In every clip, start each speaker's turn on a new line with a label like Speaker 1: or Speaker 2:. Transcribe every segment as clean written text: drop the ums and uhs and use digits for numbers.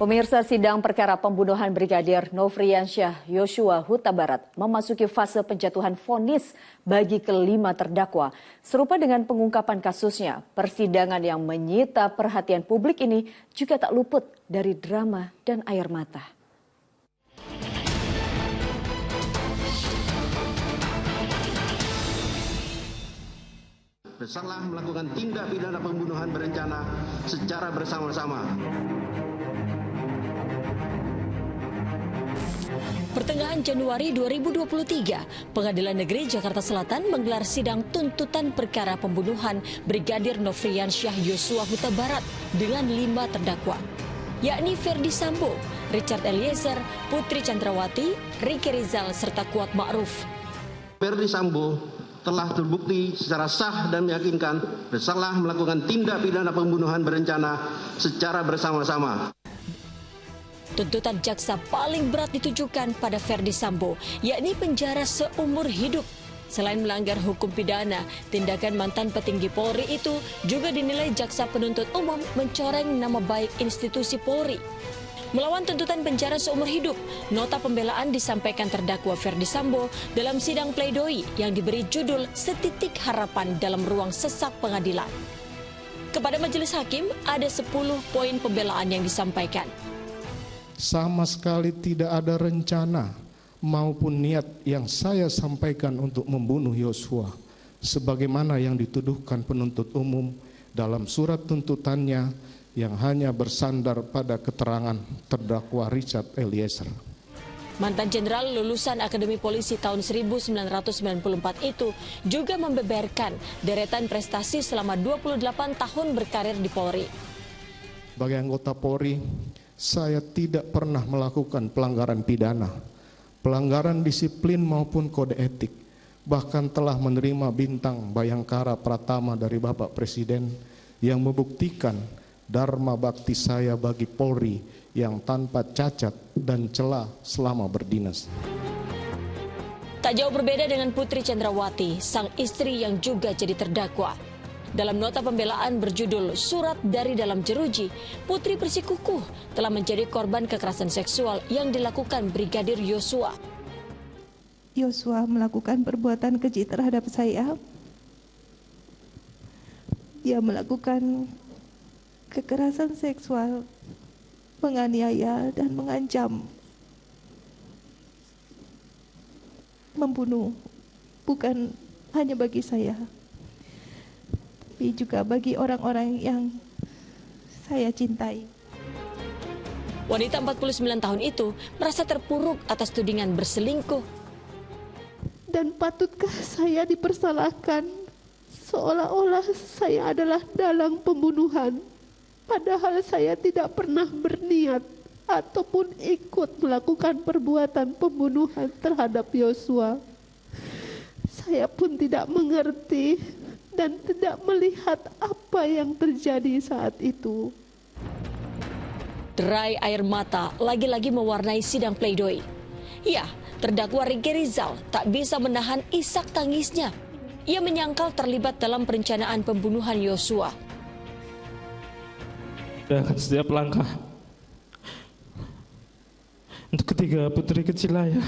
Speaker 1: Pemirsa, sidang perkara pembunuhan Brigadir Nofriansyah Yosua Huta Barat memasuki fase penjatuhan vonis bagi kelima terdakwa. Serupa dengan pengungkapan kasusnya, persidangan yang menyita perhatian publik ini juga tak luput dari drama dan air mata.
Speaker 2: Bersalah melakukan tindak pidana pembunuhan berencana secara bersama-sama.
Speaker 3: Pertengahan Januari 2023, Pengadilan Negeri Jakarta Selatan menggelar sidang tuntutan perkara pembunuhan Brigadir Nofriansyah Yosua Huta Barat dengan 5 terdakwa, yakni Ferdi Sambo, Richard Eliezer, Putri Chandrawati, Ricky Rizal, serta Kuat Ma'ruf.
Speaker 2: Ferdi Sambo telah terbukti secara sah dan meyakinkan bersalah melakukan tindak pidana pembunuhan berencana secara bersama-sama.
Speaker 3: Tuntutan jaksa paling berat ditujukan pada Ferdi Sambo, yakni penjara seumur hidup. Selain melanggar hukum pidana, tindakan mantan petinggi Polri itu juga dinilai jaksa penuntut umum mencoreng nama baik institusi Polri. Melawan tuntutan penjara seumur hidup, nota pembelaan disampaikan terdakwa Ferdi Sambo dalam sidang pledoi yang diberi judul Setitik Harapan dalam Ruang Sesak Pengadilan. Kepada majelis hakim, ada 10 poin pembelaan yang disampaikan.
Speaker 4: Sama sekali tidak ada rencana maupun niat yang saya sampaikan untuk membunuh Yosua, sebagaimana yang dituduhkan penuntut umum dalam surat tuntutannya yang hanya bersandar pada keterangan terdakwa Richard Eliezer.
Speaker 3: Mantan jenderal lulusan Akademi Polisi tahun 1994 itu juga membeberkan deretan prestasi selama 28 tahun berkarir di Polri.
Speaker 4: Sebagai anggota Polri, saya tidak pernah melakukan pelanggaran pidana, pelanggaran disiplin maupun kode etik. Bahkan telah menerima bintang Bayangkara Pratama dari Bapak Presiden yang membuktikan dharma bakti saya bagi Polri yang tanpa cacat dan celah selama berdinas.
Speaker 3: Tak jauh berbeda dengan Putri Chandrawati, sang istri yang juga jadi terdakwa. Dalam nota pembelaan berjudul Surat dari Dalam Jeruji, Putri bersikukuh telah menjadi korban kekerasan seksual yang dilakukan Brigadir Yosua.
Speaker 5: Yosua melakukan perbuatan keji terhadap saya. Dia melakukan kekerasan seksual, menganiaya dan mengancam, membunuh, bukan hanya bagi saya, tapi juga bagi orang-orang yang saya cintai.
Speaker 3: Wanita 49 tahun itu merasa terpuruk atas tudingan berselingkuh.
Speaker 5: Dan patutkah saya dipersalahkan seolah-olah saya adalah dalang pembunuhan, padahal saya tidak pernah berniat ataupun ikut melakukan perbuatan pembunuhan terhadap Yosua. Saya pun tidak mengerti dan tidak melihat apa yang terjadi saat itu.
Speaker 3: Derai air mata lagi-lagi mewarnai sidang pledoi. Ya, terdakwa Ricky Rizal tak bisa menahan isak tangisnya. Ia menyangkal terlibat dalam perencanaan pembunuhan Yosua.
Speaker 6: Dan setiap langkah untuk ketiga putri kecil saya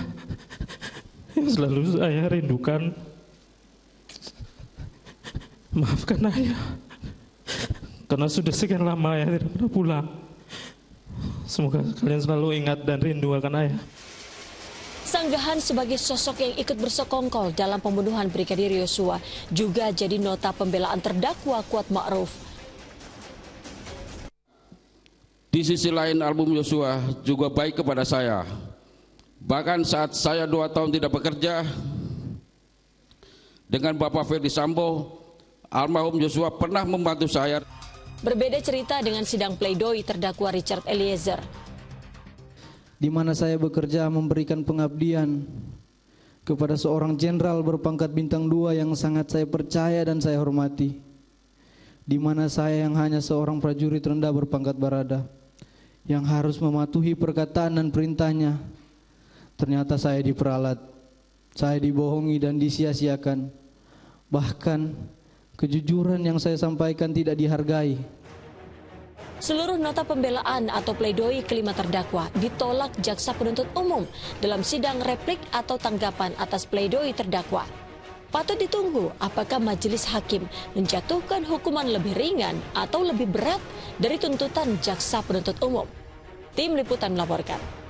Speaker 6: yang selalu saya rindukan. Maafkan ayah, karena sudah sekian lama ayah tidak pernah pulang. Semoga kalian selalu ingat dan rindu akan ayah.
Speaker 3: Sanggahan sebagai sosok yang ikut bersekongkol dalam pembunuhan Brigadir Yosua juga jadi nota pembelaan terdakwa Kuat Ma'ruf.
Speaker 7: Di sisi lain, almarhum Yosua juga baik kepada saya. Bahkan saat saya 2 tahun tidak bekerja dengan Bapak Ferdi Sambo, almarhum Yosua pernah membantu saya.
Speaker 3: Berbeda cerita dengan sidang pledoi terdakwa Richard Eliezer,
Speaker 8: di mana saya bekerja memberikan pengabdian kepada seorang jenderal berpangkat bintang 2 yang sangat saya percaya dan saya hormati, di mana saya yang hanya seorang prajurit rendah berpangkat barada yang harus mematuhi perkataan dan perintahnya. Ternyata saya diperalat, saya dibohongi dan disia-siakan. Bahkan kejujuran yang saya sampaikan tidak dihargai.
Speaker 3: Seluruh nota pembelaan atau pledoi kelima terdakwa ditolak jaksa penuntut umum dalam sidang replik atau tanggapan atas pledoi terdakwa. Patut ditunggu apakah majelis hakim menjatuhkan hukuman lebih ringan atau lebih berat dari tuntutan jaksa penuntut umum. Tim Liputan melaporkan.